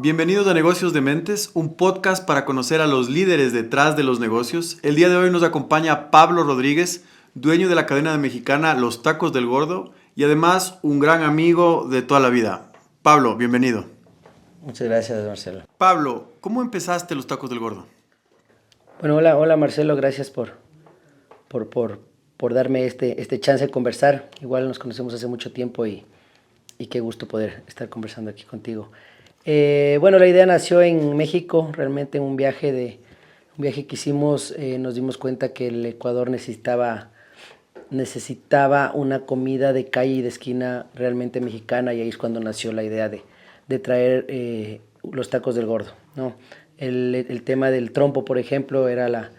Bienvenidos a Negocios de Mentes, un podcast para conocer a los líderes detrás de los negocios. El día de hoy nos acompaña Pablo Rodríguez, dueño de la cadena mexicana Los Tacos del Gordo y además un gran amigo de toda la vida. Pablo, bienvenido. Muchas gracias, Marcelo. Pablo, ¿cómo empezaste Los Tacos del Gordo? Bueno, hola Marcelo, gracias por darme este chance de conversar. Igual nos conocemos hace mucho tiempo y qué gusto poder estar conversando aquí contigo. Bueno, la idea nació en México, realmente en un viaje que hicimos. Nos dimos cuenta que el Ecuador necesitaba una comida de calle y de esquina realmente mexicana, y ahí es cuando nació la idea de traer los tacos del gordo, ¿no? El tema del trompo, por ejemplo, era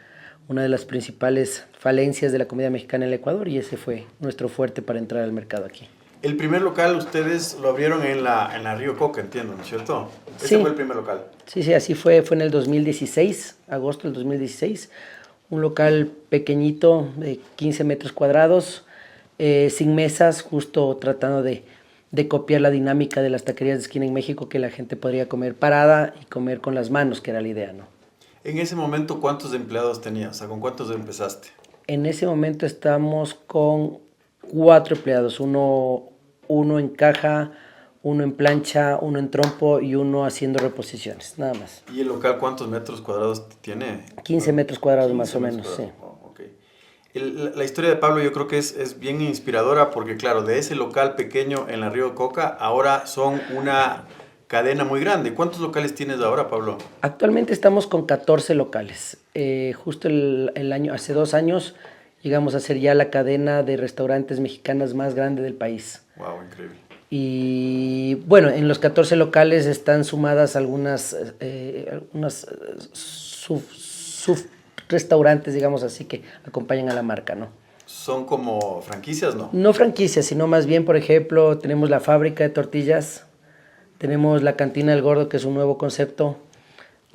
una de las principales falencias de la comida mexicana en el Ecuador, y ese fue nuestro fuerte para entrar al mercado aquí. El primer local ustedes lo abrieron en la Río Coca, entiendo, ¿no es cierto? Ese Sí. fue el primer local. Sí, así fue en el 2016, agosto del 2016. Un local pequeñito de 15 metros cuadrados, sin mesas, justo tratando de copiar la dinámica de las taquerías de esquina en México, que la gente podría comer parada y comer con las manos, que era la idea, ¿no? En ese momento, ¿cuántos empleados tenías? O sea, ¿con cuántos empezaste? En ese momento estamos con 4 empleados, uno en caja, uno en plancha, uno en trompo y uno haciendo reposiciones, nada más. ¿Y el local cuántos metros cuadrados tiene? 15 metros cuadrados 15 más o metros menos, cuadrados. sí. Oh, okay. La historia de Pablo yo creo que es bien inspiradora porque, claro, de ese local pequeño en la Río Coca, ahora son una cadena muy grande. ¿Cuántos locales tienes ahora, Pablo? Actualmente estamos con 14 locales. Justo hace 2 años llegamos a ser ya la cadena de restaurantes mexicanas más grande del país. Wow, increíble. Y bueno, en los 14 locales están sumadas algunas sub-restaurantes, digamos así, que acompañan a la marca, ¿no? ¿Son como franquicias, no? No franquicias, sino más bien, por ejemplo, tenemos la fábrica de tortillas, tenemos la Cantina del Gordo, que es un nuevo concepto,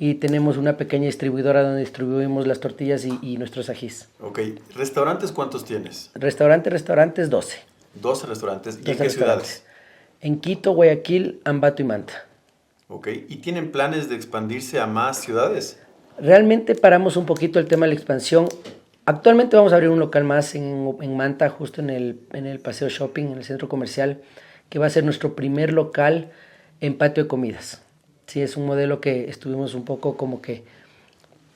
y tenemos una pequeña distribuidora donde distribuimos las tortillas y nuestros ajís. Ok. ¿Restaurantes cuántos tienes? Restaurantes, 12. 12 restaurantes. ¿Y en 12 qué restaurantes. ciudades? En Quito, Guayaquil, Ambato y Manta. Ok. ¿Y tienen planes de expandirse a más ciudades? Realmente paramos un poquito el tema de la expansión. Actualmente vamos a abrir un local más en Manta, justo en el Paseo Shopping, en el centro comercial, que va a ser nuestro primer local en patio de comidas. Sí, es un modelo que estuvimos un poco como que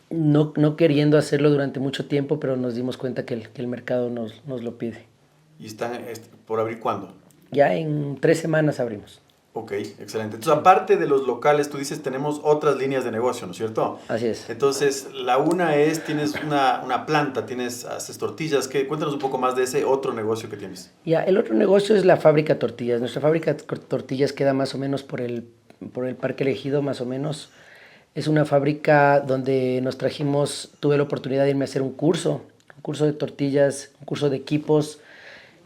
no queriendo hacerlo durante mucho tiempo, pero nos dimos cuenta que el mercado nos lo pide. ¿Y están por abrir cuándo? Ya en 3 semanas abrimos. Ok, excelente. Entonces, aparte de los locales, tú dices, tenemos otras líneas de negocio, ¿no es cierto? Así es. Entonces, la una es, tienes una planta, haces tortillas. Cuéntanos un poco más de ese otro negocio que tienes. Ya, el otro negocio es la fábrica de tortillas. Nuestra fábrica de tortillas queda más o menos por el Parque Elegido, más o menos. Es una fábrica donde tuve la oportunidad de irme a hacer un curso de tortillas, un curso de equipos,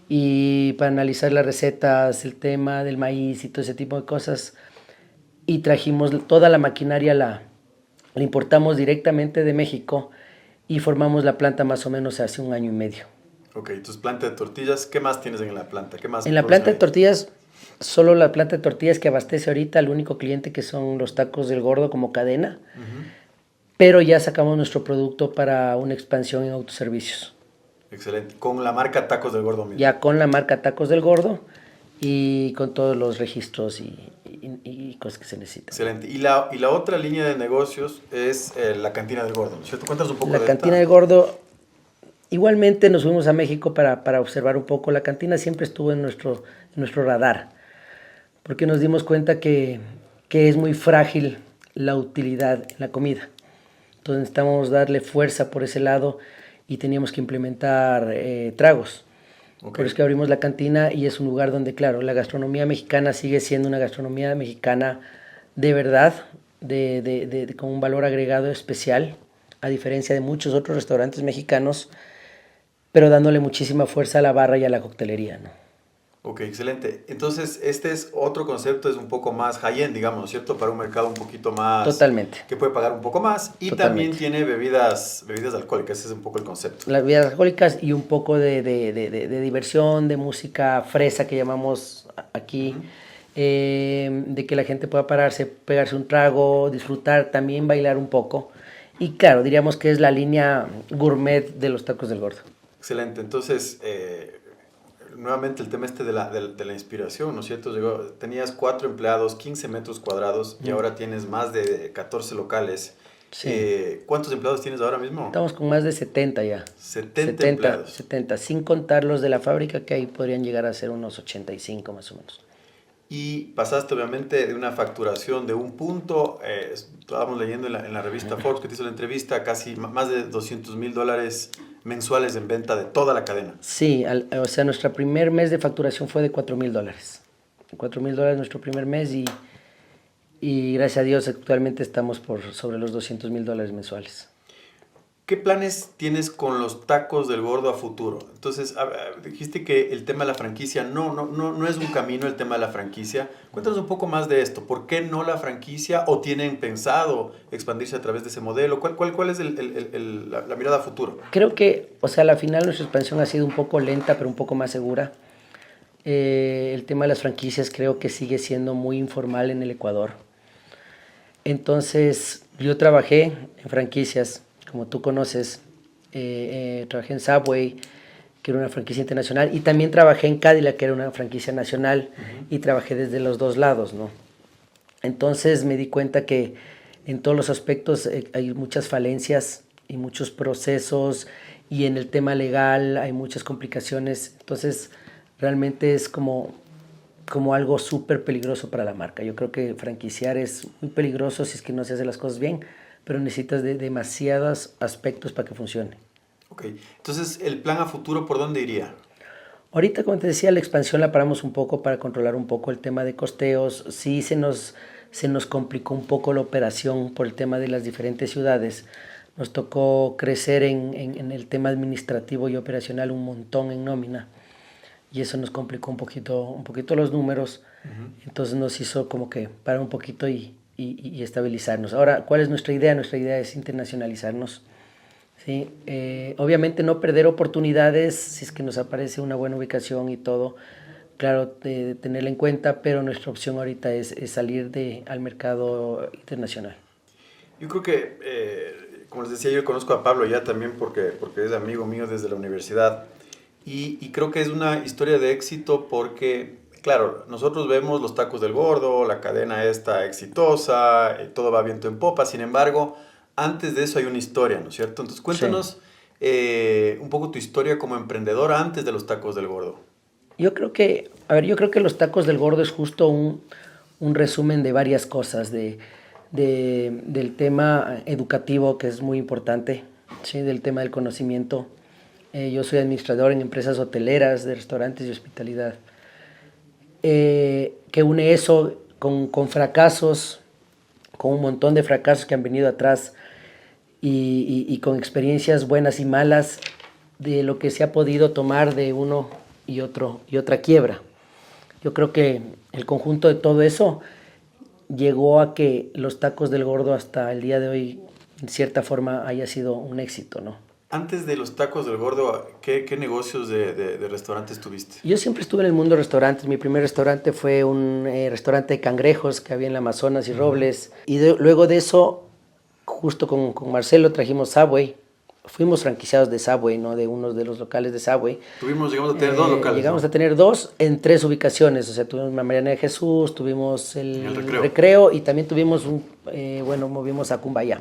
y para analizar las recetas, el tema del maíz y todo ese tipo de cosas. Y trajimos toda la maquinaria, la importamos directamente de México y formamos la planta más o menos hace 1 año y medio. Ok, tus planta de tortillas, ¿qué más tienes en la planta? ¿Qué más En la planta de tortillas, solo la planta de tortillas que abastece ahorita al único cliente, que son los tacos del gordo como cadena. Uh-huh. Pero ya sacamos nuestro producto para una expansión en autoservicios. Excelente. Con la marca Tacos del Gordo mismo. Ya con la marca Tacos del Gordo y con todos los registros y cosas que se necesitan. Excelente. Y la otra línea de negocios es la Cantina del Gordo, ¿cierto? Cuéntanos un poco de la Cantina del Gordo. Igualmente nos fuimos a México para observar un poco. La cantina siempre estuvo en nuestro radar, porque nos dimos cuenta que es muy frágil la utilidad en la comida. Entonces necesitamos darle fuerza por ese lado y teníamos que implementar tragos. Okay. Por eso es que abrimos la cantina, y es un lugar donde, claro, la gastronomía mexicana sigue siendo una gastronomía mexicana de verdad, con un valor agregado especial, a diferencia de muchos otros restaurantes mexicanos, pero dándole muchísima fuerza a la barra y a la coctelería, ¿no? Ok, excelente. Entonces, este es otro concepto, es un poco más high-end, digamos, ¿cierto? Para un mercado un poquito más... Totalmente. Que puede pagar un poco más. Y totalmente. También tiene bebidas alcohólicas, ese es un poco el concepto. Las bebidas alcohólicas y un poco de diversión, de música fresa que llamamos aquí. Uh-huh. de que la gente pueda pararse, pegarse un trago, disfrutar, también bailar un poco. Y claro, diríamos que es la línea gourmet de los tacos del gordo. Excelente. Entonces, nuevamente el tema de la inspiración, ¿no es cierto? Tenías 4 empleados, 15 metros cuadrados y ahora tienes más de 14 locales. Sí. ¿Cuántos empleados tienes ahora mismo? Estamos con más de 70 ya. 70 empleados. 70, sin contar los de la fábrica, que ahí podrían llegar a ser unos 85 más o menos. Y pasaste obviamente de una facturación de un punto, estábamos leyendo en la revista Forbes que te hizo la entrevista, casi más de $200,000 mensuales en venta de toda la cadena. Sí, o sea, nuestro primer mes de facturación fue de $4,000. $4,000 nuestro primer mes y gracias a Dios actualmente estamos por sobre los $200,000 mensuales. ¿Qué planes tienes con los tacos del gordo a futuro? Entonces, dijiste que el tema de la franquicia no es un camino el tema de la franquicia. Cuéntanos un poco más de esto. ¿Por qué no la franquicia o tienen pensado expandirse a través de ese modelo? ¿Cuál es la mirada a futuro? Creo que, o sea, al final nuestra expansión ha sido un poco lenta, pero un poco más segura. El tema de las franquicias creo que sigue siendo muy informal en el Ecuador. Entonces, yo trabajé en franquicias, como tú conoces, trabajé en Subway, que era una franquicia internacional, y también trabajé en Cadillac, que era una franquicia nacional, y trabajé desde los dos lados, ¿no? Entonces me di cuenta que en todos los aspectos hay muchas falencias y muchos procesos, y en el tema legal hay muchas complicaciones. Entonces realmente es como algo súper peligroso para la marca. Yo creo que franquiciar es muy peligroso si es que no se hacen las cosas bien, pero necesitas de demasiados aspectos para que funcione. Ok, entonces el plan a futuro, ¿por dónde iría? Ahorita, como te decía, la expansión la paramos un poco para controlar un poco el tema de costeos. Sí se nos complicó un poco la operación por el tema de las diferentes ciudades. Nos tocó crecer en el tema administrativo y operacional un montón en nómina. Y eso nos complicó un poquito los números. Entonces nos hizo como que parar un poquito y estabilizarnos. Ahora, ¿cuál es nuestra idea? Nuestra idea es internacionalizarnos. ¿Sí? Obviamente no perder oportunidades si es que nos aparece una buena ubicación y todo. Claro, tenerla en cuenta, pero nuestra opción ahorita es salir al mercado internacional. Yo creo que, como les decía, yo conozco a Pablo ya también porque es amigo mío desde la universidad. Y creo que es una historia de éxito porque, claro, nosotros vemos los tacos del gordo, la cadena está exitosa, todo va viento en popa. Sin embargo, antes de eso hay una historia, ¿no es cierto? Entonces cuéntanos un poco tu historia como emprendedor antes de los tacos del gordo. Yo creo que los tacos del gordo es justo un resumen de varias cosas, del tema educativo, que es muy importante, ¿sí? Del tema del conocimiento. Yo soy administrador en empresas hoteleras, de restaurantes y hospitalidad, que une eso con fracasos, con un montón de fracasos que han venido atrás y con experiencias buenas y malas de lo que se ha podido tomar de uno y otra quiebra. Yo creo que el conjunto de todo eso llegó a que los tacos del gordo hasta el día de hoy, en cierta forma, haya sido un éxito, ¿no? Antes de los tacos del gordo, ¿qué negocios de restaurantes tuviste? Yo siempre estuve en el mundo de restaurantes. Mi primer restaurante fue un restaurante de cangrejos que había en la Amazonas y Robles. Y luego de eso, justo con Marcelo, trajimos Subway. Fuimos franquiciados de Subway, ¿no? De uno de los locales de Subway. Llegamos a tener 2 locales. Llegamos a tener 2 en 3 ubicaciones. O sea, tuvimos Mariana de Jesús, tuvimos el Recreo y también tuvimos movimos a Cumbaya.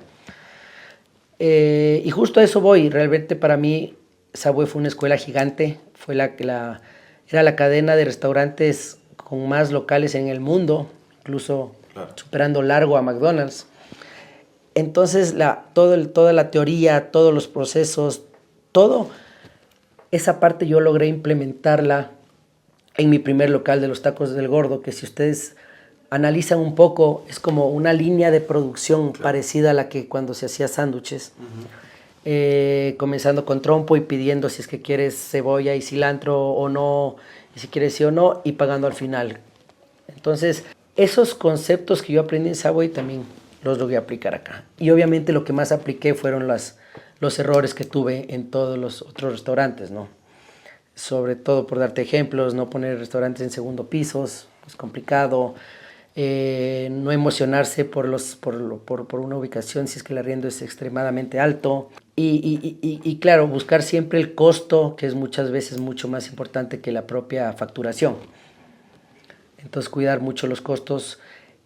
Y justo a eso voy. Realmente para mí Subway fue una escuela gigante. Era la cadena de restaurantes con más locales en el mundo, incluso superando largo a McDonald's. Entonces toda la teoría, todos los procesos, esa parte yo logré implementarla en mi primer local de los tacos del gordo, que si ustedes analizan un poco, es como una línea de producción parecida a la que cuando se hacía sándwiches. Comenzando con trompo y pidiendo si es que quieres cebolla y cilantro o no, y si quieres sí o no, y pagando al final. Entonces, esos conceptos que yo aprendí en Subway también los logré aplicar acá. Y obviamente lo que más apliqué fueron los errores que tuve en todos los otros restaurantes, ¿no? sobre todo por darte ejemplos, no poner restaurantes en segundo pisos, es complicado. No emocionarse por una ubicación si es que el arriendo es extremadamente alto. Y claro, buscar siempre el costo, que es muchas veces mucho más importante que la propia facturación. Entonces cuidar mucho los costos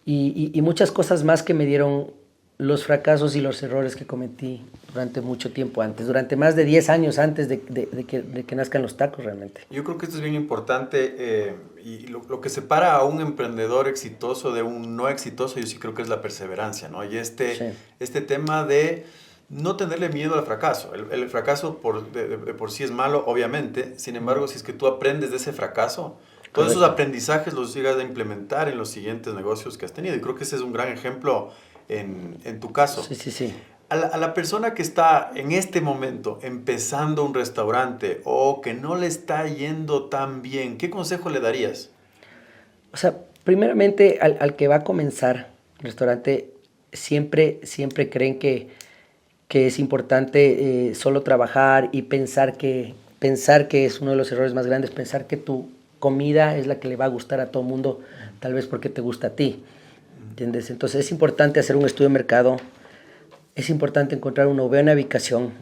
y muchas cosas más que me dieron los fracasos y los errores que cometí durante mucho tiempo antes, durante más de 10 años antes de que nazcan los tacos realmente. Yo creo que esto es bien importante y lo que separa a un emprendedor exitoso de un no exitoso, yo sí creo que es la perseverancia, ¿no? Y este tema de no tenerle miedo al fracaso. El fracaso de por sí es malo, obviamente. Sin embargo, si es que tú aprendes de ese fracaso, todos esos aprendizajes los llegas a implementar en los siguientes negocios que has tenido. Y creo que ese es un gran ejemplo en tu caso. Sí. A la persona que está en este momento empezando un restaurante o que no le está yendo tan bien, ¿qué consejo le darías? O sea, primeramente al que va a comenzar el restaurante, siempre creen que es importante solo trabajar y pensar que es uno de los errores más grandes, pensar que tu comida es la que le va a gustar a todo el mundo, tal vez porque te gusta a ti, ¿entiendes? Entonces es importante hacer un estudio de mercado, es importante encontrar una buena ubicación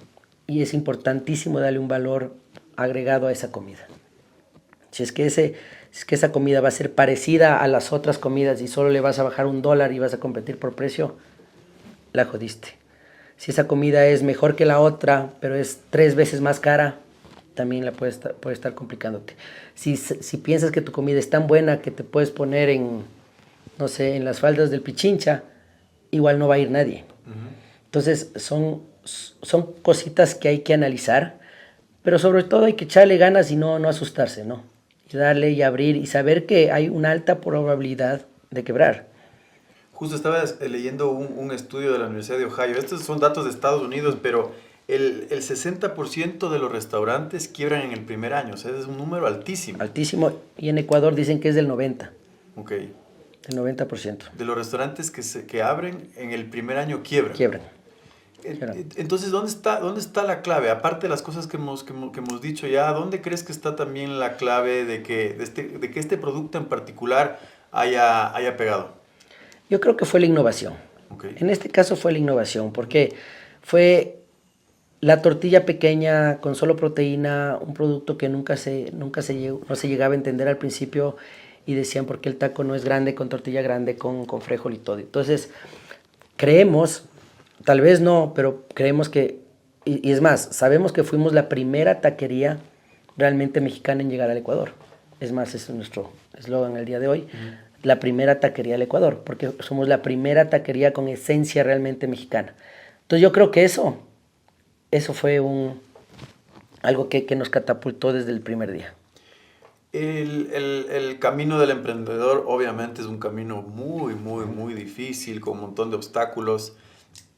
y es importantísimo darle un valor agregado a esa comida. Si es que esa comida va a ser parecida a las otras comidas y solo le vas a bajar $1 y vas a competir por precio, la jodiste. Si esa comida es mejor que la otra, pero es 3 veces más cara, también puede estar complicándote. Si piensas que tu comida es tan buena que te puedes poner en las faldas del Pichincha, igual no va a ir nadie. Entonces, son cositas que hay que analizar, pero sobre todo hay que echarle ganas y no asustarse, ¿no? Y darle y abrir y saber que hay una alta probabilidad de quebrar. Justo estaba leyendo un estudio de la Universidad de Ohio. Estos son datos de Estados Unidos, pero el 60% de los restaurantes quiebran en el primer año. O sea, es un número altísimo. Altísimo. Y en Ecuador dicen que es del 90%. Ok. El 90%. De los restaurantes que abren, en el primer año quiebran. Quiebran. Entonces, ¿dónde está la clave? Aparte de las cosas que hemos dicho ya, ¿dónde crees que está también la clave de que este producto en particular haya pegado? Yo creo que fue la innovación. Okay. En este caso fue la innovación, porque fue la tortilla pequeña con solo proteína, un producto que no se llegaba a entender al principio y decían por qué el taco no es grande con tortilla grande, con frijol y todo. Entonces, creemos, tal vez no, pero creemos que, y es más, sabemos que fuimos la primera taquería realmente mexicana en llegar al Ecuador. Es más, ese es nuestro eslogan el día de hoy. La primera taquería del Ecuador, porque somos la primera taquería con esencia realmente mexicana. Entonces yo creo que eso fue algo que nos catapultó desde el primer día. El camino del emprendedor obviamente es un camino muy, muy, muy difícil, con un montón de obstáculos.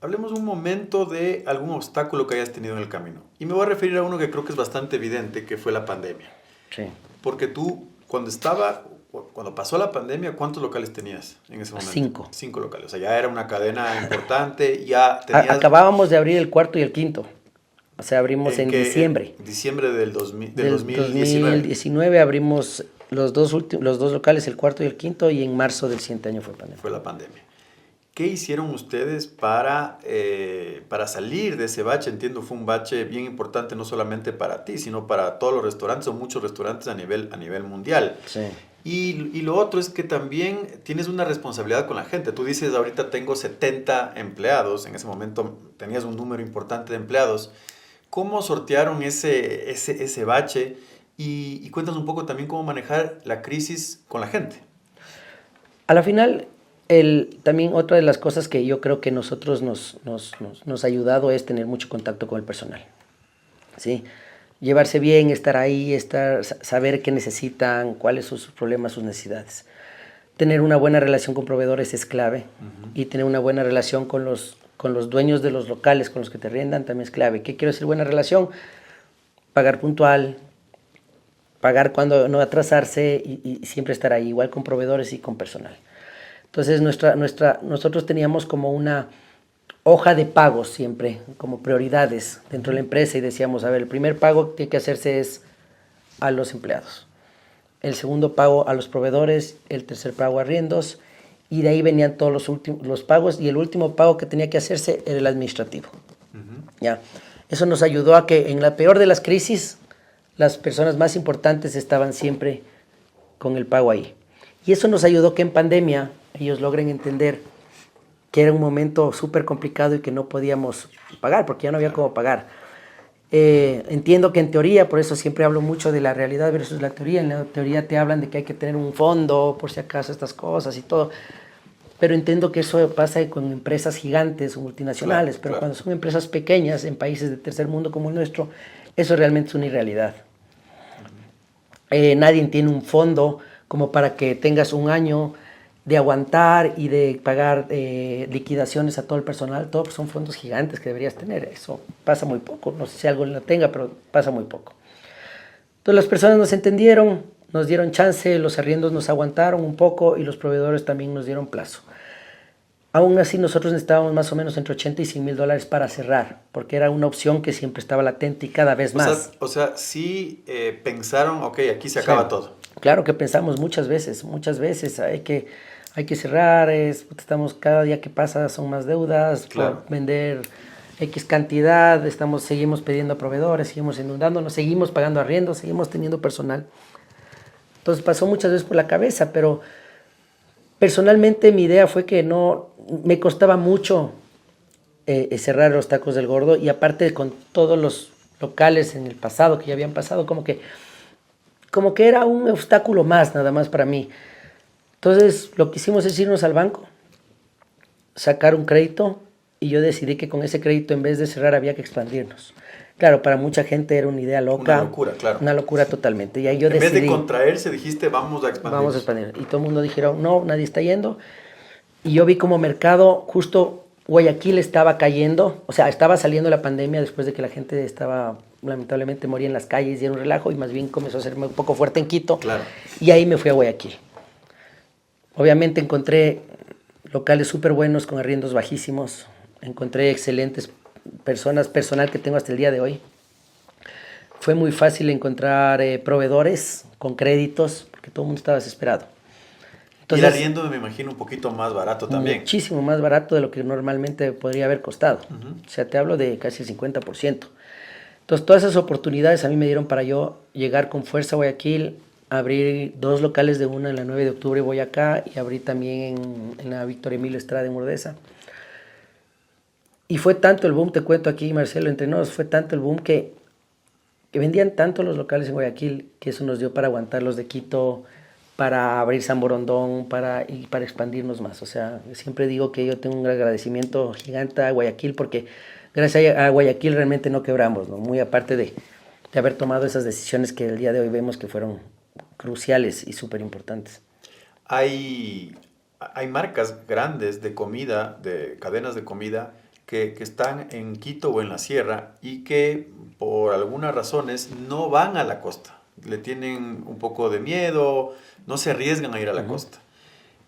Hablemos un momento de algún obstáculo que hayas tenido en el camino. Y me voy a referir a uno que creo que es bastante evidente, que fue la pandemia. Sí. Porque tú, cuando pasó la pandemia, ¿cuántos locales tenías en ese momento? 5. 5 locales. O sea, ya era una cadena importante. Ya tenías... Acabábamos de abrir el cuarto y el quinto. O sea, abrimos en diciembre. Diciembre del 2019. 2019 abrimos los dos locales, el cuarto y el quinto, y en marzo del siguiente año fue pandemia. Fue la pandemia. ¿Qué hicieron ustedes para salir de ese bache? Entiendo, fue un bache bien importante no solamente para ti, sino para todos los restaurantes o muchos restaurantes a nivel mundial. Sí. Y lo otro es que también tienes una responsabilidad con la gente. Tú dices, ahorita tengo 70 empleados, en ese momento tenías un número importante de empleados. ¿Cómo sortearon ese bache? Y cuéntanos un poco también cómo manejar la crisis con la gente. A la final, también otra de las cosas que yo creo que nosotros nos ha ayudado es tener mucho contacto con el personal. ¿Sí? Llevarse bien, estar ahí, saber qué necesitan, cuáles son sus problemas, sus necesidades. Tener una buena relación con proveedores es clave. Y tener una buena relación con los dueños de los locales con los que te riendan también es clave. ¿Qué quiero decir buena relación? Pagar puntual, pagar cuando no atrasarse y siempre estar ahí, igual con proveedores y con personal. Entonces nosotros teníamos como una hoja de pagos siempre, como prioridades dentro de la empresa y decíamos, a ver, el primer pago que hay que hacerse es a los empleados, el segundo pago a los proveedores, el tercer pago a arriendos, y de ahí venían todos los pagos, y el último pago que tenía que hacerse era el administrativo. ¿Ya? Eso nos ayudó a que en la peor de las crisis, las personas más importantes estaban siempre con el pago ahí. Y eso nos ayudó que en pandemia ellos logren entender que era un momento súper complicado y que no podíamos pagar, porque ya no había cómo pagar. Entiendo que en teoría, por eso siempre hablo mucho de la realidad versus la teoría. En la teoría te hablan de que hay que tener un fondo por si acaso estas cosas y todo. Pero entiendo que eso pasa con empresas gigantes o multinacionales, pero cuando son empresas pequeñas en países de tercer mundo como el nuestro, eso realmente es una irrealidad. Nadie tiene un fondo como para que tengas un año de aguantar y de pagar liquidaciones a todo el personal. Todos son fondos gigantes que deberías tener. Eso pasa muy poco. No sé si alguien lo tenga, pero pasa muy poco. Entonces las personas nos entendieron, nos dieron chance, los arriendos nos aguantaron un poco y los proveedores también nos dieron plazo. Aún así nosotros necesitábamos más o menos entre 80 y 100 mil dólares para cerrar, porque era una opción que siempre estaba latente y cada vez más. O sea sí pensaron, ok, aquí se acaba todo. Claro que pensamos muchas veces, hay que cerrar, estamos cada día que pasa son más deudas, por vender X cantidad, seguimos pidiendo a proveedores, seguimos inundándonos, seguimos pagando arriendos, seguimos teniendo personal. Entonces pasó muchas veces por la cabeza, pero personalmente mi idea fue que no me costaba mucho cerrar los tacos del gordo, y aparte con todos los locales en el pasado que ya habían pasado, como que era un obstáculo más, nada más para mí. Entonces lo que hicimos es irnos al banco, sacar un crédito, y yo decidí que con ese crédito en vez de cerrar había que expandirnos. Claro, para mucha gente era una idea loca. Una locura, claro. Una locura totalmente. Y ahí yo en decidí, vez de contraerse, dijiste, vamos a expandir. Vamos a expandir. Y todo el mundo dijeron, no, nadie está yendo. Y yo vi como mercado, justo Guayaquil estaba cayendo, o sea, estaba saliendo la pandemia después de que la gente estaba, lamentablemente, moría en las calles y era un relajo, y más bien comenzó a ser un poco fuerte en Quito. Claro. Y ahí me fui a Guayaquil. Obviamente encontré locales súper buenos con arriendos bajísimos, encontré excelentes personal que tengo hasta el día de hoy. Fue muy fácil encontrar proveedores con créditos, porque todo el mundo estaba desesperado. Entonces, y el arriendo me imagino un poquito más barato también. Muchísimo más barato de lo que normalmente podría haber costado. O sea, te hablo de casi el 50%. Entonces, todas esas oportunidades a mí me dieron para yo llegar con fuerza a Guayaquil, abrir 2 locales de una en la 9 de octubre Boyacá, y abrí también en la Víctor Emilio Estrada en Urdesa. Y fue tanto el boom, te cuento aquí, Marcelo, entre nos, fue tanto el boom que vendían tanto los locales en Guayaquil, que eso nos dio para aguantar los de Quito, para abrir San Borondón, para expandirnos más. O sea, siempre digo que yo tengo un agradecimiento gigante a Guayaquil, porque gracias a Guayaquil realmente no quebramos, ¿no? Muy aparte de haber tomado esas decisiones que el día de hoy vemos que fueron cruciales y súper importantes. Hay marcas grandes de comida, de cadenas de comida, que están en Quito o en la sierra y que por algunas razones no van a la costa. Le tienen un poco de miedo, no se arriesgan a ir a la costa.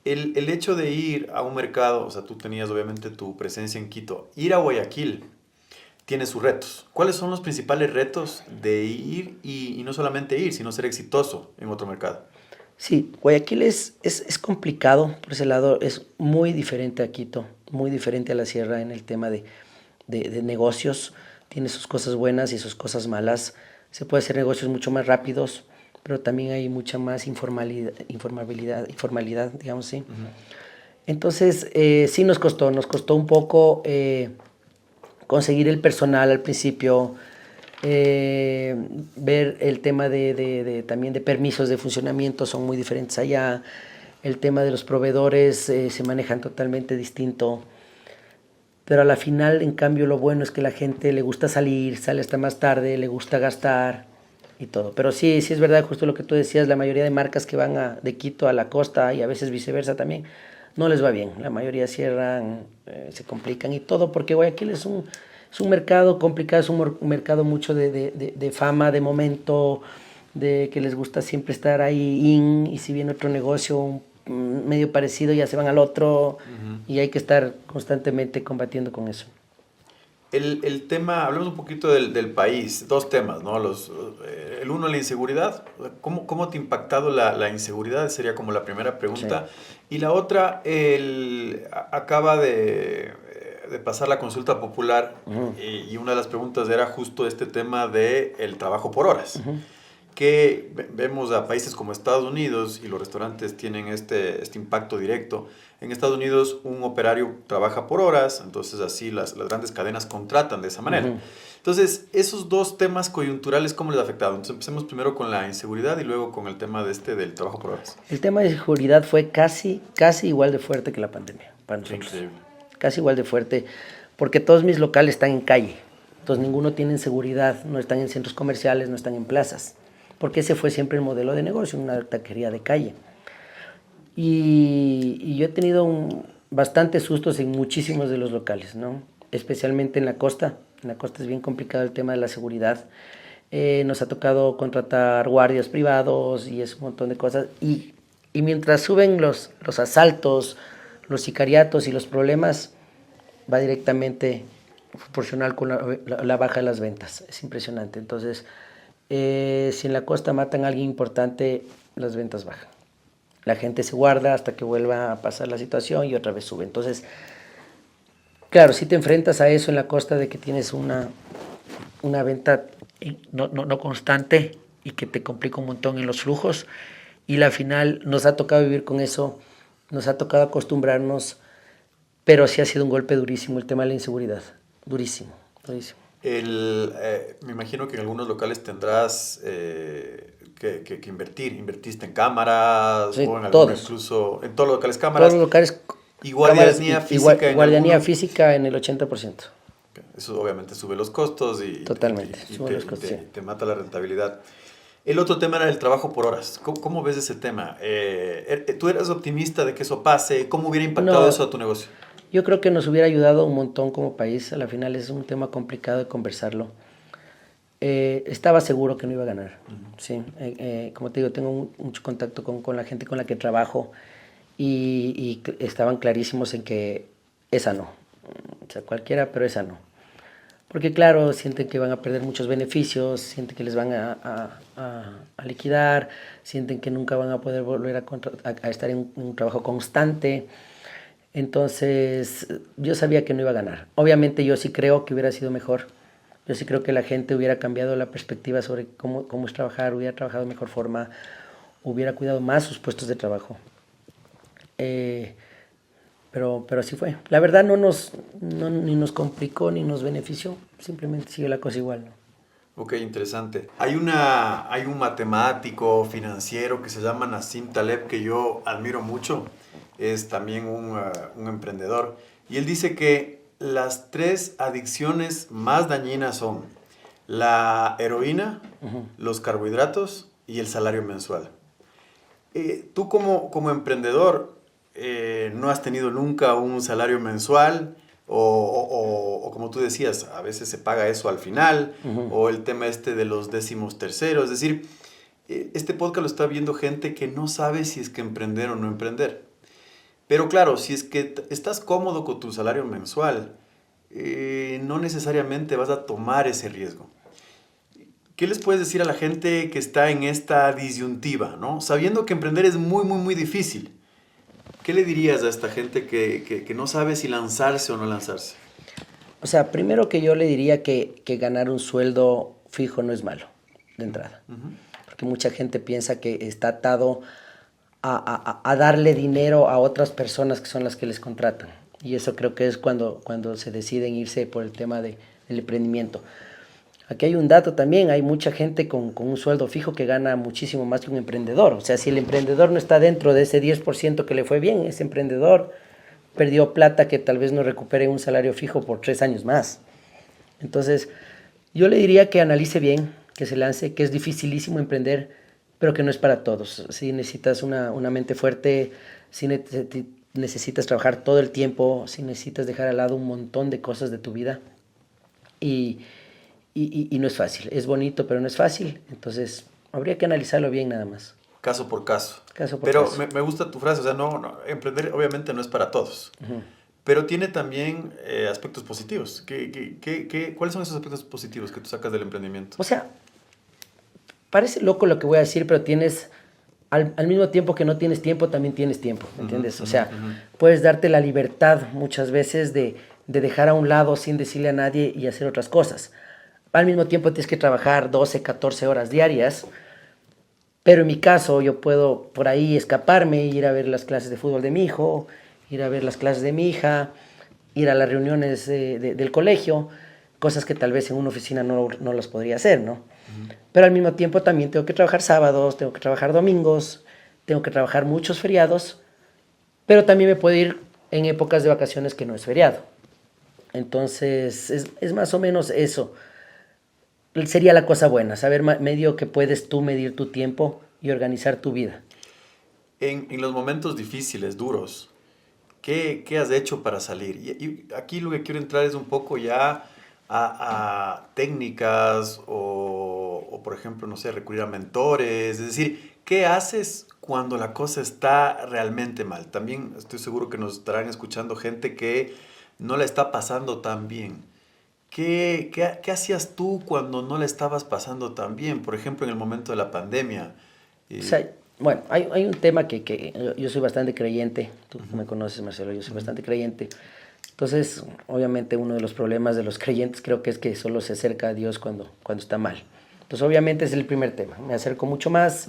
El hecho de ir a un mercado, o sea, tú tenías obviamente tu presencia en Quito, ir a Guayaquil tiene sus retos. ¿Cuáles son los principales retos de ir y no solamente ir, sino ser exitoso en otro mercado? Sí, Guayaquil es complicado por ese lado, es muy diferente a Quito, muy diferente a la sierra en el tema de negocios. Tiene sus cosas buenas y sus cosas malas. Se puede hacer negocios mucho más rápidos, pero también hay mucha más informalidad, digamos así. Entonces, sí nos costó un poco conseguir el personal al principio, ver el tema también de permisos de funcionamiento, son muy diferentes allá. El tema de los proveedores se manejan totalmente distinto. Pero a la final, en cambio, lo bueno es que la gente le gusta salir, sale hasta más tarde, le gusta gastar y todo. Pero sí es verdad, justo lo que tú decías, la mayoría de marcas que van de Quito a la costa y a veces viceversa también, no les va bien. La mayoría cierran, se complican y todo, porque Guayaquil es un mercado complicado, es un mercado mucho de fama, de momento, de que les gusta siempre estar ahí y si viene otro negocio medio parecido ya se van al otro, y hay que estar constantemente combatiendo con eso. El tema, hablemos un poquito del país, dos temas, ¿no? El uno, la inseguridad. ¿Cómo te ha impactado la inseguridad? Sería como la primera pregunta. Sí. Y la otra, acaba de pasar la consulta popular y una de las preguntas era justo este tema del trabajo por horas. Que vemos a países como Estados Unidos y los restaurantes tienen este impacto directo. En Estados Unidos un operario trabaja por horas, entonces así las grandes cadenas contratan de esa manera. Entonces, esos dos temas coyunturales, ¿cómo les ha afectado? Entonces, empecemos primero con la inseguridad y luego con el tema del trabajo por horas. El tema de seguridad fue casi igual de fuerte que la pandemia para nosotros. Increíble. Casi igual de fuerte, porque todos mis locales están en calle. Entonces, ninguno tiene seguridad, no están en centros comerciales, no están en plazas. Porque ese fue siempre el modelo de negocio, una taquería de calle. Y yo he tenido bastantes sustos en muchísimos de los locales, ¿no? Especialmente en la costa. En la costa es bien complicado el tema de la seguridad. Nos ha tocado contratar guardias privados y es un montón de cosas. Y mientras suben los asaltos, los sicariatos y los problemas, va directamente proporcional con la baja de las ventas. Es impresionante. Entonces, si en la costa matan a alguien importante, las ventas bajan. La gente se guarda hasta que vuelva a pasar la situación y otra vez sube. Entonces, claro, si te enfrentas a eso en la costa de que tienes una venta no constante y que te complica un montón en los flujos, y la final nos ha tocado vivir con eso, nos ha tocado acostumbrarnos, pero sí ha sido un golpe durísimo el tema de la inseguridad. Durísimo, durísimo. Me imagino que en algunos locales tendrás que invertir. ¿Invertiste en cámaras? Sí, o en todos. Incluso en todos los locales cámaras. Todos los locales. ¿Y guardianía física? Guardianía física en el 80%. Eso obviamente sube los costos y totalmente, sube los costos, te mata la rentabilidad. El otro tema era el trabajo por horas. ¿Cómo ves ese tema? ¿Tú eras optimista de que eso pase? ¿Cómo hubiera impactado eso a tu negocio? Yo creo que nos hubiera ayudado un montón como país. A la final es un tema complicado de conversarlo. Estaba seguro que no iba a ganar. Sí. Como te digo, tengo mucho contacto con la gente con la que trabajo y estaban clarísimos en que esa no. O sea, cualquiera, pero esa no. Porque claro, sienten que van a perder muchos beneficios, sienten que les van a liquidar, sienten que nunca van a poder volver a estar en un trabajo constante. Entonces, yo sabía que no iba a ganar. Obviamente yo sí creo que hubiera sido mejor. Yo sí creo que la gente hubiera cambiado la perspectiva sobre cómo es trabajar, hubiera trabajado de mejor forma, hubiera cuidado más sus puestos de trabajo. Pero así fue. La verdad ni nos complicó ni nos benefició, simplemente siguió la cosa igual, ¿no? Ok, interesante. Hay un matemático financiero que se llama Nassim Taleb, que yo admiro mucho. Es también un emprendedor. Y él dice que las 3 adicciones más dañinas son la heroína, los carbohidratos y el salario mensual. Tú como emprendedor, ¿no has tenido nunca un salario mensual? O como tú decías, a veces se paga eso al final, o el tema de los 13º. Es decir, este podcast lo está viendo gente que no sabe si es que emprender o no emprender. Pero claro, si es que estás cómodo con tu salario mensual, no necesariamente vas a tomar ese riesgo. ¿Qué les puedes decir a la gente que está en esta disyuntiva, ¿no? Sabiendo que emprender es muy, muy, muy difícil. ¿Qué le dirías a esta gente que no sabe si lanzarse o no lanzarse? O sea, primero que yo le diría que ganar un sueldo fijo no es malo, de entrada. Porque mucha gente piensa que está atado a darle dinero a otras personas que son las que les contratan. Y eso creo que es cuando se deciden irse por el tema del emprendimiento. Aquí hay un dato también, hay mucha gente con un sueldo fijo que gana muchísimo más que un emprendedor. O sea, si el emprendedor no está dentro de ese 10% que le fue bien, ese emprendedor perdió plata que tal vez no recupere un salario fijo por 3 años más. Entonces, yo le diría que analice bien, que se lance, que es dificilísimo emprender, pero que no es para todos. Si necesitas una mente fuerte, si necesitas trabajar todo el tiempo, si necesitas dejar al lado un montón de cosas de tu vida. Y no es fácil. Es bonito, pero no es fácil. Entonces, habría que analizarlo bien nada más. Caso por caso. Caso por pero caso. Me gusta tu frase. O sea, no, emprender obviamente no es para todos. pero tiene también aspectos positivos. ¿Cuáles son esos aspectos positivos que tú sacas del emprendimiento? O sea, parece loco lo que voy a decir, pero tienes, al mismo tiempo que no tienes tiempo, también tienes tiempo, ¿entiendes? O sea, puedes darte la libertad muchas veces de dejar a un lado sin decirle a nadie y hacer otras cosas. Al mismo tiempo tienes que trabajar 12, 14 horas diarias, pero en mi caso yo puedo por ahí escaparme, ir a ver las clases de fútbol de mi hijo, ir a ver las clases de mi hija, ir a las reuniones del colegio, cosas que tal vez en una oficina no las podría hacer, ¿no? Pero al mismo tiempo también tengo que trabajar sábados, tengo que trabajar domingos, tengo que trabajar muchos feriados, pero también me puedo ir en épocas de vacaciones que no es feriado. Entonces, es más o menos eso. Sería la cosa buena, saber medio que puedes tú medir tu tiempo y organizar tu vida. En los momentos difíciles, duros, ¿qué has hecho para salir? Y aquí lo que quiero entrar es un poco ya a técnicas o, por ejemplo, no sé, recurrir a mentores. Es decir, ¿qué haces cuando la cosa está realmente mal? También estoy seguro que nos estarán escuchando gente que no la está pasando tan bien. ¿Qué hacías tú cuando no la estabas pasando tan bien? Por ejemplo, en el momento de la pandemia. O sea, bueno, hay un tema que yo soy bastante creyente, tú me conoces, Marcelo, yo soy bastante creyente. Entonces, obviamente uno de los problemas de los creyentes creo que es que solo se acerca a Dios cuando está mal. Entonces, obviamente ese es el primer tema. Me acerco mucho más,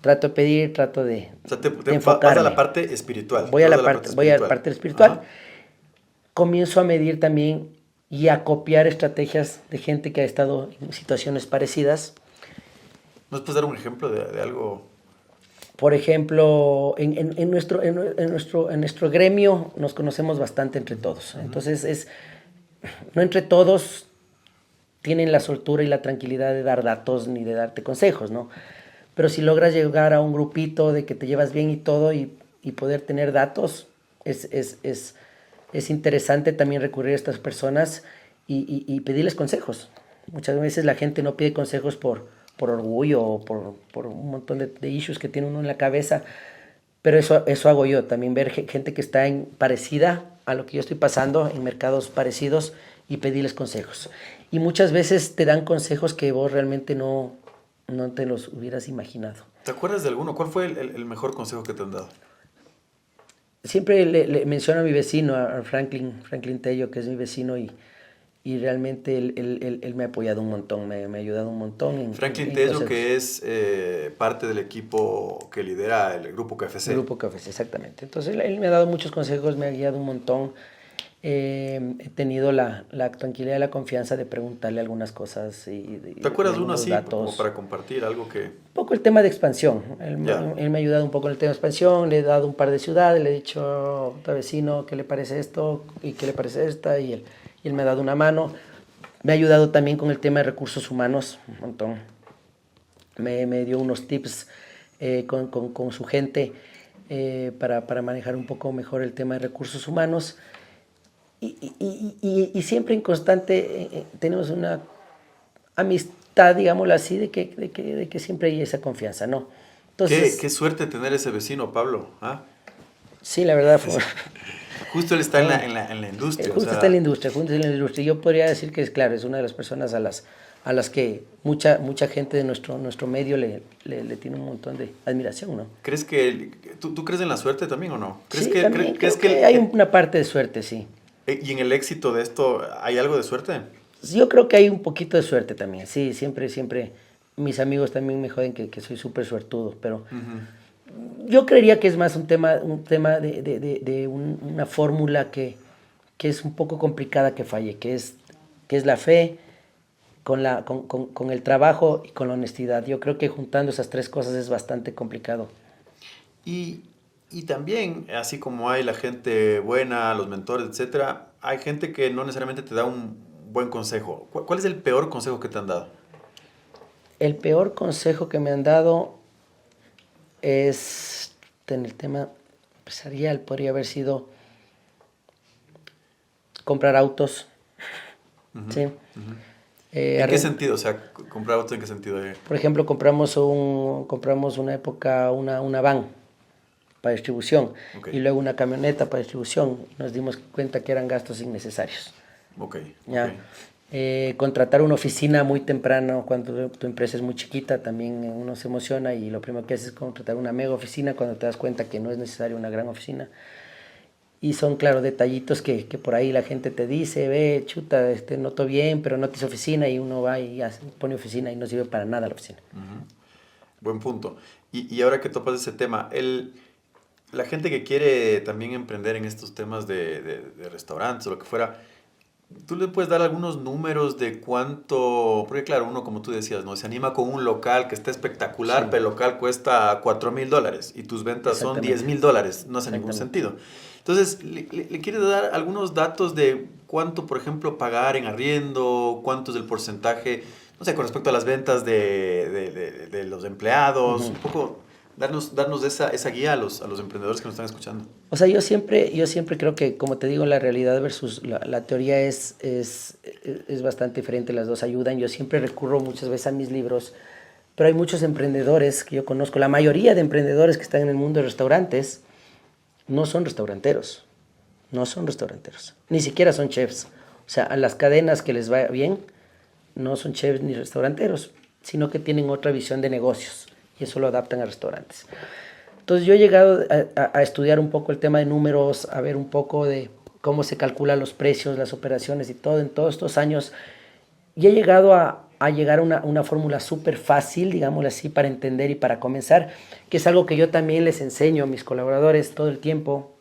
trato de pedir, trato de, O sea, de vas a enfocarme. la parte espiritual. Voy a Te vas la parte, voy a la parte espiritual. Ajá. Comienzo a medir también y a copiar estrategias de gente que ha estado en situaciones parecidas. ¿Nos puedes dar un ejemplo de algo? Por ejemplo, en nuestro gremio nos conocemos bastante entre todos. Entonces, no entre todos tienen la soltura y la tranquilidad de dar datos ni de darte consejos, ¿no? Pero si logras llegar a un grupito de que te llevas bien y todo y poder tener datos, es interesante también recurrir a estas personas y pedirles consejos. Muchas veces la gente no pide consejos por orgullo o por un montón de issues que tiene uno en la cabeza, pero eso hago yo, también ver gente que está parecida a lo que yo estoy pasando, en mercados parecidos, y pedirles consejos. Y muchas veces te dan consejos que vos realmente no te los hubieras imaginado. ¿Te acuerdas de alguno? ¿Cuál fue el mejor consejo que te han dado? Siempre le menciono a mi vecino, a Franklin Tello, que es mi vecino, y realmente él me ha apoyado un montón, me ha ayudado un montón. Franklin Tello, que es parte del equipo que lidera el Grupo KFC. El Grupo KFC, exactamente. Entonces él me ha dado muchos consejos, me ha guiado un montón. He tenido la tranquilidad y la confianza de preguntarle algunas cosas. ¿Te acuerdas de uno así, como para compartir algo que...? Un poco el tema de expansión. Él me ha ayudado un poco en el tema de expansión, le he dado un par de ciudades, le he dicho a otro vecino qué le parece esto y qué le parece esta, y él me ha dado una mano. Me ha ayudado también con el tema de recursos humanos, un montón. Me dio unos tips con su gente para manejar un poco mejor el tema de recursos humanos. Y siempre en constante tenemos una amistad, digámoslo así, de que siempre hay esa confianza, ¿no? Entonces, qué suerte tener ese vecino, Pablo. ¿Ah? Sí, la verdad fue... Justo él está en la industria. Justo está en la industria, Yo podría decir que claro, es una de las personas a las que mucha gente de nuestro medio le tiene un montón de admiración, ¿no? ¿Crees que... ¿Tú crees en la suerte también o no? Sí, también creo que hay una parte de suerte, sí. ¿Y en el éxito de esto hay algo de suerte? Yo creo que hay un poquito de suerte también, sí, siempre. Mis amigos también me joden que soy súper suertudo, pero yo creería que es más un tema de una fórmula que es un poco complicada que falle, que es la fe con el trabajo y con la honestidad. Yo creo que juntando esas tres cosas es bastante complicado. Y también, así como hay la gente buena, los mentores, etcétera, hay gente que no necesariamente te da un buen consejo. ¿Cuál es el peor consejo que te han dado? El peor consejo que me han dado es en el tema empresarial, podría haber sido comprar autos. ¿Sí? ¿En qué sentido? O sea, ¿comprar autos en qué sentido? Por ejemplo, compramos una época una van. para distribución, Ok. y luego una camioneta para distribución. Nos dimos cuenta que eran gastos innecesarios. Ok. ¿Ya? Ok. Contratar una oficina muy temprano cuando tu empresa es muy chiquita, también uno se emociona y lo primero que haces es contratar una mega oficina cuando te das cuenta que no es necesaria una gran oficina. Y son, claro, detallitos que por ahí la gente te dice, ve, chuta, noto bien, pero no tienes oficina, y uno va y pone oficina y no sirve para nada la oficina. Ujú. Buen punto. Y ahora que topas ese tema, la gente que quiere también emprender en estos temas de restaurantes o lo que fuera, tú le puedes dar algunos números de cuánto, porque claro, uno como tú decías, ¿no? Se anima con un local que está espectacular, Sí, pero el local cuesta $4,000 y tus ventas son exactamente, $10,000, no hace ningún exactamente. sentido. Entonces, le quieres dar algunos datos de cuánto, por ejemplo, pagar en arriendo, cuánto es el porcentaje, no sé, con respecto a las ventas de los empleados, Ujú. un poco darnos esa guía a los emprendedores que nos están escuchando. O sea, yo siempre creo que, como te digo, la realidad versus la teoría es bastante diferente, las dos ayudan. Yo siempre recurro muchas veces a mis libros, pero hay muchos emprendedores que yo conozco, la mayoría de emprendedores que están en el mundo de restaurantes no son restauranteros, no son restauranteros, ni siquiera son chefs. O sea, a las cadenas que les va bien, no son chefs ni restauranteros, sino que tienen otra visión de negocios y eso lo adaptan a restaurantes. Entonces yo he llegado a estudiar un poco el tema de números, a ver un poco de cómo se calculan los precios, las operaciones y todo en todos estos años, y he llegado a llegar a una fórmula súper fácil, digámoslo así, para entender y para comenzar, que es algo que yo también les enseño a mis colaboradores todo el tiempo.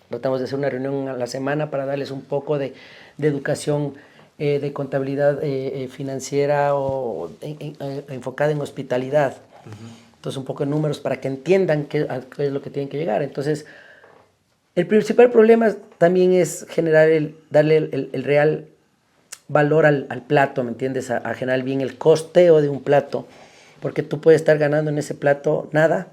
Tratamos de hacer una reunión a la semana para darles un poco de educación, de contabilidad financiera o enfocada en hospitalidad. Entonces, un poco de números para que entiendan a qué es lo que tienen que llegar. Entonces, el principal problema también es darle el real valor al plato, ¿me entiendes? A generar bien el costeo de un plato, porque tú puedes estar ganando en ese plato nada,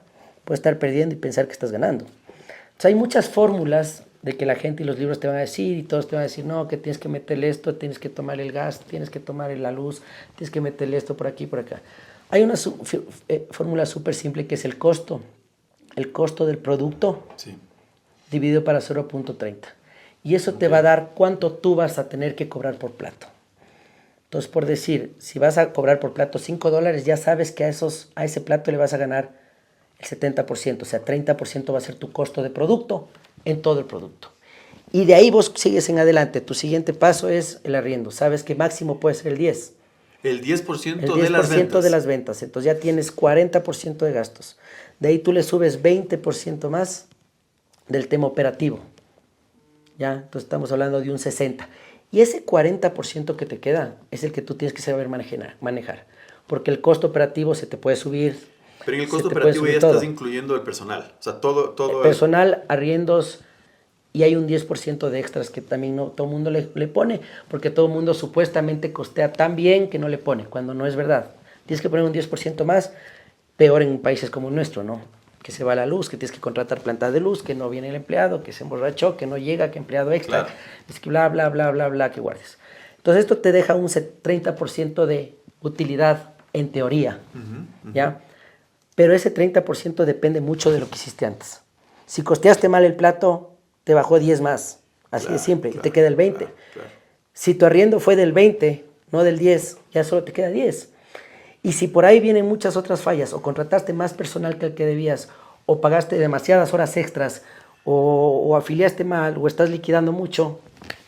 puedes estar perdiendo y pensar que estás ganando. Entonces, hay muchas fórmulas de que la gente y los libros te van a decir, y todos te van a decir, no, que tienes que meterle esto, tienes que tomar el gas, tienes que tomar la luz, tienes que meterle esto por aquí, por acá. Hay una fórmula súper simple que es el costo del producto Sí. dividido para 0,30. Y eso te Ok. va a dar cuánto tú vas a tener que cobrar por plato. Entonces, por decir, si vas a cobrar por plato $5, ya sabes que a ese plato le vas a ganar el 70%, o sea, 30% va a ser tu costo de producto en todo el producto. Y de ahí vos sigues en adelante. Tu siguiente paso es el arriendo. Sabes que máximo puede ser el 10. El El 10% de las 10% de ventas. las ventas. Entonces ya tienes 40% de gastos. De ahí tú le subes 20% más del tema operativo. ¿Ya? Entonces estamos hablando de un 60%. Y ese 40% que te queda es el que tú tienes que saber manejar. Porque el costo operativo se te puede subir, Pero en el se costo te puede operativo ya subir estás todo. incluyendo el personal. O sea, todo el... Personal, arriendos, y hay un 10% de extras que también no todo el mundo le pone, porque todo el mundo supuestamente costea tan bien que no le pone, cuando no es verdad. Tienes que poner un 10% más, peor en países como el nuestro, ¿no? Que se va la luz, que tienes que contratar plantas de luz, que no viene el empleado, que se emborrachó, que no llega, que empleado extra, Claro. es que bla, bla, bla, bla, bla, que guardes. Entonces esto te deja un 30% de utilidad en teoría, ¿ya? Pero ese 30% depende mucho de lo que hiciste antes. Si costeaste mal el plato, te bajó 10 más. Así de Claro, simple, y te claro, queda el 20. claro, claro. Si tu arriendo fue del 20, no del 10, ya solo te queda 10. Y si por ahí vienen muchas otras fallas, o contrataste más personal que el que debías, o pagaste demasiadas horas extras, o afiliaste mal, o estás liquidando mucho,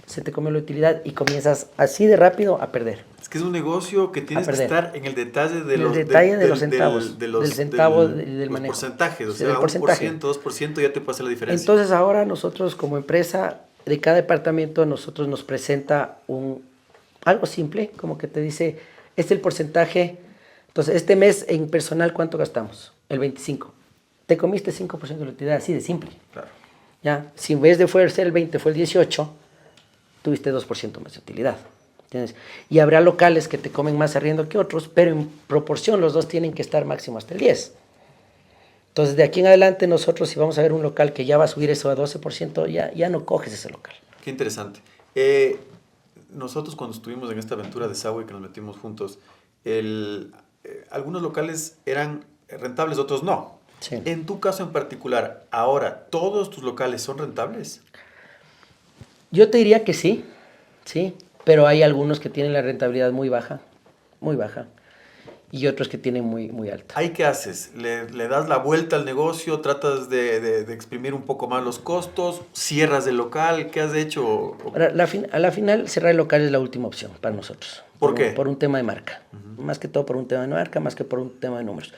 se te comió la utilidad y comienzas así de rápido a perder. Es que es un negocio que A tienes que perder. estar en el detalle de En el los, detalle de los centavos, del centavo del los manejo, porcentajes. O sí, del sea, porcentaje. 1%, 2% ya te puede hacer la diferencia. Entonces ahora nosotros como empresa, de cada departamento, nosotros nos presenta algo simple, como que te dice, este es el porcentaje. Entonces, este mes en personal, ¿cuánto gastamos? El 25%. Te comiste 5% de la utilidad, así de simple. Claro. ¿Ya? Si en vez de ser el 20, fue el 18, tuviste 2% más de utilidad. ¿Entiendes? Y habrá locales que te comen más arriendo que otros, pero en proporción los dos tienen que estar máximo hasta el 10%. Entonces, de aquí en adelante nosotros, si vamos a ver un local que ya va a subir eso a 12%, ya no coges ese local. Qué interesante. Nosotros cuando estuvimos en esta aventura de Subway, que nos metimos juntos, algunos locales eran rentables, otros no. Sí. En tu caso en particular, ahora, ¿todos tus locales son rentables? Yo te diría que sí, sí, pero hay algunos que tienen la rentabilidad muy baja, y otros que tienen muy, muy alta. ¿Ahí qué haces? ¿Le das la vuelta al negocio? ¿Tratas de exprimir un poco más los costos? ¿Cierras el local? ¿Qué has hecho? Ahora, a la final, cerrar el local es la última opción para nosotros. ¿Por qué? Por un tema de marca. Más que todo por un tema de marca, más que por un tema de números.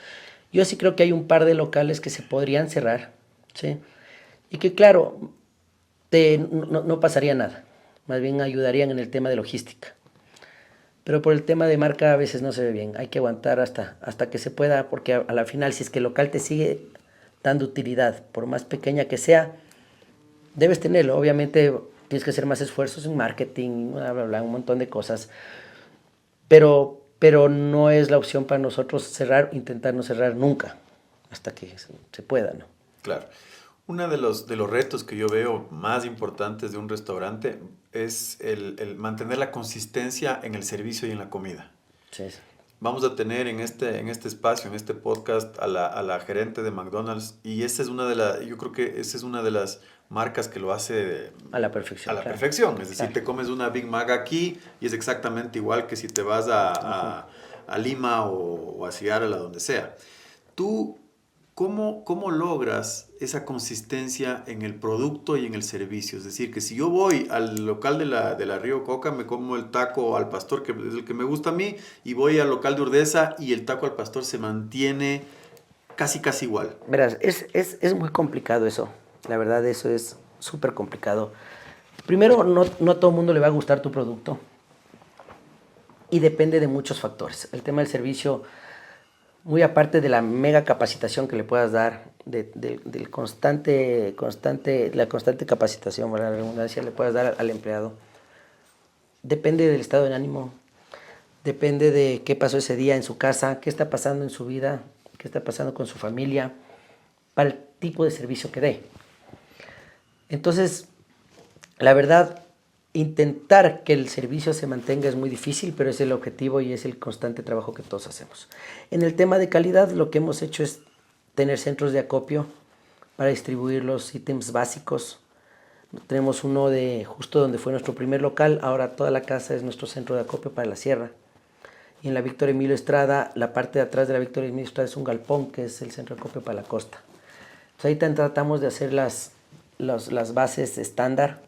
Yo sí creo que hay un par de locales que se podrían cerrar, ¿sí? Y que, claro, no pasaría nada. Más bien ayudarían en el tema de logística. Pero por el tema de marca a veces no se ve bien. Hay que aguantar hasta que se pueda, porque a la final, si es que el local te sigue dando utilidad, por más pequeña que sea, debes tenerlo. Obviamente tienes que hacer más esfuerzos en marketing, bla, bla, bla, un montón de cosas. Pero no es la opción para nosotros cerrar, intentar no cerrar nunca, hasta que se pueda, ¿no? Claro. Uno de los retos que yo veo más importantes de un restaurante es el mantener la consistencia en el servicio y en la comida. Sí. Vamos a tener en este espacio, en este podcast, a la gerente de McDonald's y esa es yo creo que esa es una de las marcas que lo hace A la perfección. a la Claro. perfección. Es decir, Claro. te comes una Big Mac aquí y es exactamente igual que si te vas a Lima o a Seattle, a donde sea. Tú, ¿cómo logras esa consistencia en el producto y en el servicio? Es decir, que si yo voy al local de la Río Coca, me como el taco al pastor, que es el que me gusta a mí, y voy al local de Urdesa y el taco al pastor se mantiene casi igual. Verás, es muy complicado eso. La verdad, eso es súper complicado. Primero, no a todo el mundo le va a gustar tu producto. Y depende de muchos factores. El tema del servicio, muy aparte de la mega capacitación que le puedas dar, la constante capacitación, ¿verdad? La redundancia le puedas dar al empleado, depende del estado de ánimo, depende de qué pasó ese día en su casa, qué está pasando en su vida, qué está pasando con su familia, para el tipo de servicio que dé. Entonces, la verdad, intentar que el servicio se mantenga es muy difícil, pero es el objetivo y es el constante trabajo que todos hacemos. En el tema de calidad, lo que hemos hecho es tener centros de acopio para distribuir los ítems básicos. Tenemos uno de justo donde fue nuestro primer local, ahora toda la casa es nuestro centro de acopio para la sierra. Y en la Víctor Emilio Estrada, la parte de atrás de la Víctor Emilio Estrada es un galpón, que es el centro de acopio para la costa. Entonces ahí tratamos de hacer las bases estándar,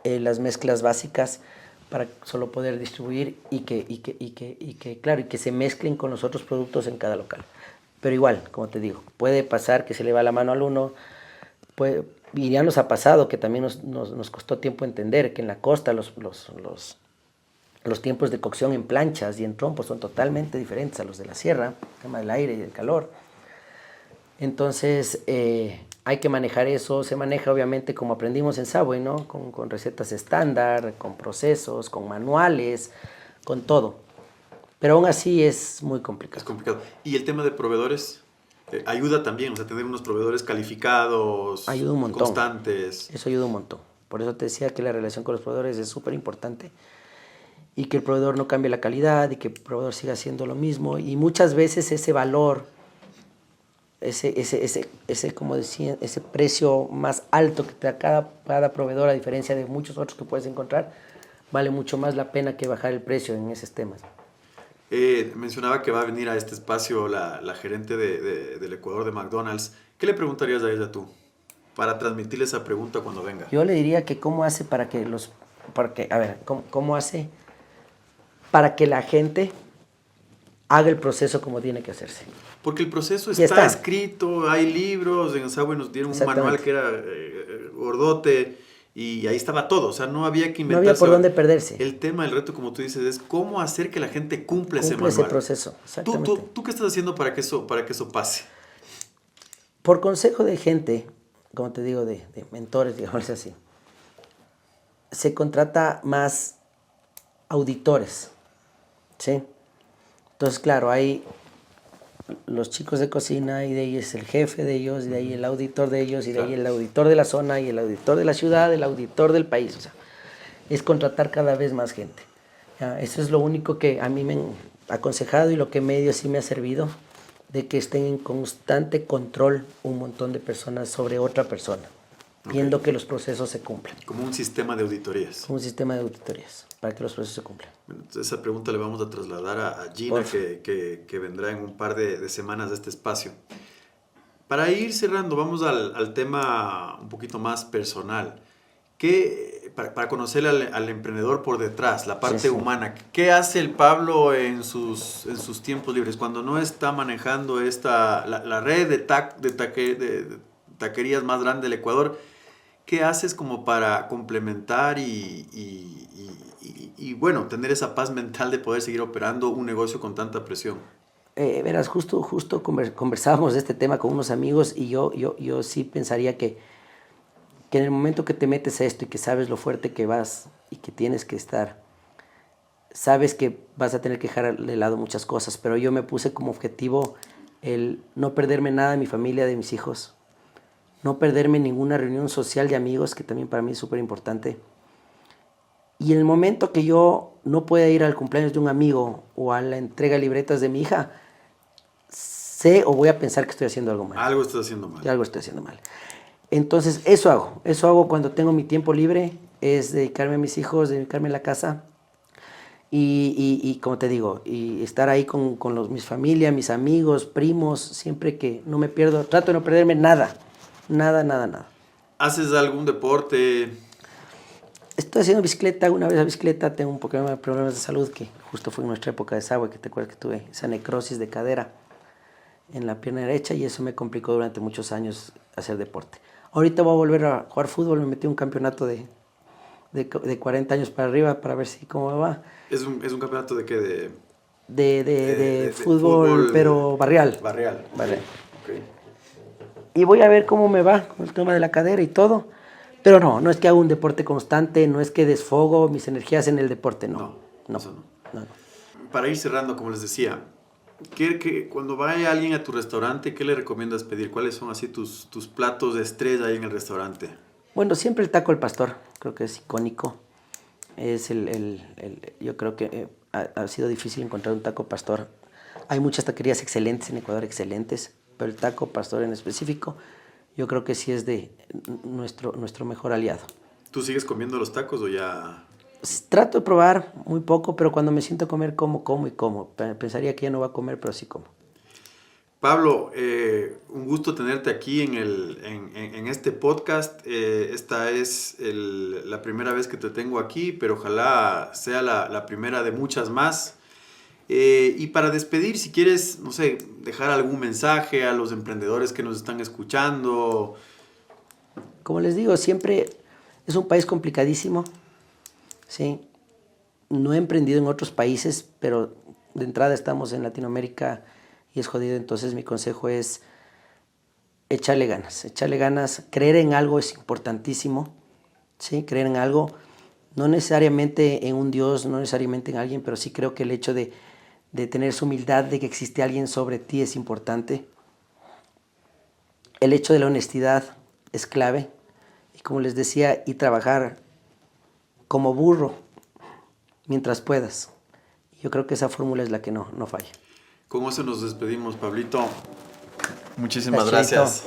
las mezclas básicas para solo poder distribuir y que se mezclen con los otros productos en cada local. Pero igual, como te digo, puede pasar que se le va la mano al uno, y ya nos ha pasado que también nos costó tiempo entender que en la costa los tiempos de cocción en planchas y en trompos son totalmente diferentes a los de la sierra, el tema del aire y del calor. Entonces, hay que manejar eso. Se maneja obviamente como aprendimos en Subway, ¿no? Con recetas estándar, con procesos, con manuales, con todo. Pero aún así es muy complicado. Es complicado. ¿Y el tema de proveedores? Ayuda también, o sea, tener unos proveedores calificados, Ayuda un montón. constantes. Eso ayuda un montón. Por eso te decía que la relación con los proveedores es súper importante. Y que el proveedor no cambie la calidad y que el proveedor siga haciendo lo mismo. Y muchas veces ese valor, como decía, ese precio más alto que te da cada proveedor, a diferencia de muchos otros que puedes encontrar, vale mucho más la pena que bajar el precio en esos temas. Mencionaba que va a venir a este espacio la gerente del Ecuador de McDonald's. ¿Qué le preguntarías a ella tú para transmitirle esa pregunta cuando venga? Yo le diría que cómo hace cómo hace para que la gente haga el proceso como tiene que hacerse. Porque el proceso Ya está está. escrito, hay libros, en Subway nos dieron un manual que era gordote y ahí estaba todo, o sea, no había que No inventarse. había por dónde perderse. El tema, el reto, como tú dices, es cómo hacer que la gente cumpla ese Cumple ese manual. proceso, exactamente. ¿Tú qué estás haciendo para que eso pase? Por consejo de gente, como te digo, de mentores, digamos así, se contrata más auditores, ¿sí? Entonces, claro, hay los chicos de cocina y de ahí es el jefe de ellos, y de ahí el auditor de ellos, y de ahí el auditor de la zona, y el auditor de la ciudad, el auditor del país. O sea, es contratar cada vez más gente. ¿Ya? Eso es lo único que a mí me han aconsejado y lo que medio sí me ha servido de que estén en constante control un montón de personas sobre otra persona, viendo que los procesos se cumplen. Como un sistema de auditorías. Como un sistema de auditorías, para que los procesos se cumplan. Bueno, entonces esa pregunta le vamos a trasladar a Gina, que vendrá en un par de semanas a este espacio. Para ir cerrando, vamos al tema un poquito más personal. Para conocer al emprendedor por detrás, la parte humana, ¿qué hace el Pablo en sus tiempos libres? Cuando no está manejando la red de taquerías más grande del Ecuador, ¿qué haces como para complementar y bueno, tener esa paz mental de poder seguir operando un negocio con tanta presión? Verás, justo conversábamos de este tema con unos amigos y yo sí pensaría que en el momento que te metes a esto y que sabes lo fuerte que vas y que tienes que estar, sabes que vas a tener que dejar de lado muchas cosas, pero yo me puse como objetivo el no perderme nada de mi familia, de mis hijos, no perderme ninguna reunión social de amigos, que también para mí es súper importante. Y en el momento que yo no pueda ir al cumpleaños de un amigo o a la entrega de libretas de mi hija, sé o voy a pensar que estoy haciendo algo mal. Algo estás haciendo mal. Algo estoy haciendo mal. Entonces, eso hago cuando tengo mi tiempo libre, es dedicarme a mis hijos, dedicarme a la casa y como te digo, y estar ahí con mis familia, mis amigos, primos, siempre que no me pierdo, trato de no perderme nada. ¿Haces algún deporte? Estoy haciendo bicicleta, una vez a bicicleta, tengo un poco de problemas de salud, que justo fue en nuestra época de SAWE, que te acuerdas que tuve esa necrosis de cadera en la pierna derecha y eso me complicó durante muchos años hacer deporte. Ahorita voy a volver a jugar fútbol, me metí en un campeonato de 40 años para arriba para ver si cómo me va. ¿Es un campeonato de qué? De fútbol, pero barrial. Barrial. Okay. Y voy a ver cómo me va con el tema de la cadera y todo. Pero no es que haga un deporte constante, no es que desfogo mis energías en el deporte, no. Para ir cerrando, como les decía, cuando vaya alguien a tu restaurante, ¿qué le recomiendas pedir? ¿Cuáles son así tus platos de estrella ahí en el restaurante? Bueno, siempre el taco al pastor, creo que es icónico. Es yo creo que ha sido difícil encontrar un taco pastor. Hay muchas taquerías excelentes en Ecuador, excelentes, pero el taco pastor en específico, yo creo que sí es de nuestro mejor aliado. ¿Tú sigues comiendo los tacos o ya...? Trato de probar muy poco, pero cuando me siento a comer, como. Pensaría que ya no va a comer, pero sí como. Pablo, un gusto tenerte aquí en este podcast. Esta es la primera vez que te tengo aquí, pero ojalá sea la primera de muchas más. Y para despedir, si quieres, no sé, dejar algún mensaje a los emprendedores que nos están escuchando. Como les digo, siempre es un país complicadísimo. Sí, no he emprendido en otros países, pero de entrada estamos en Latinoamérica y es jodido. Entonces mi consejo es echarle ganas. Creer en algo es importantísimo, ¿sí? Creer en algo, no necesariamente en un Dios, no necesariamente en alguien, pero sí creo que el hecho de tener esa humildad de que existe alguien sobre ti es importante. El hecho de la honestidad es clave. Y como les decía, y trabajar como burro mientras puedas. Yo creo que esa fórmula es la que no falla. Con eso nos despedimos, Pablito. Muchísimas gracias.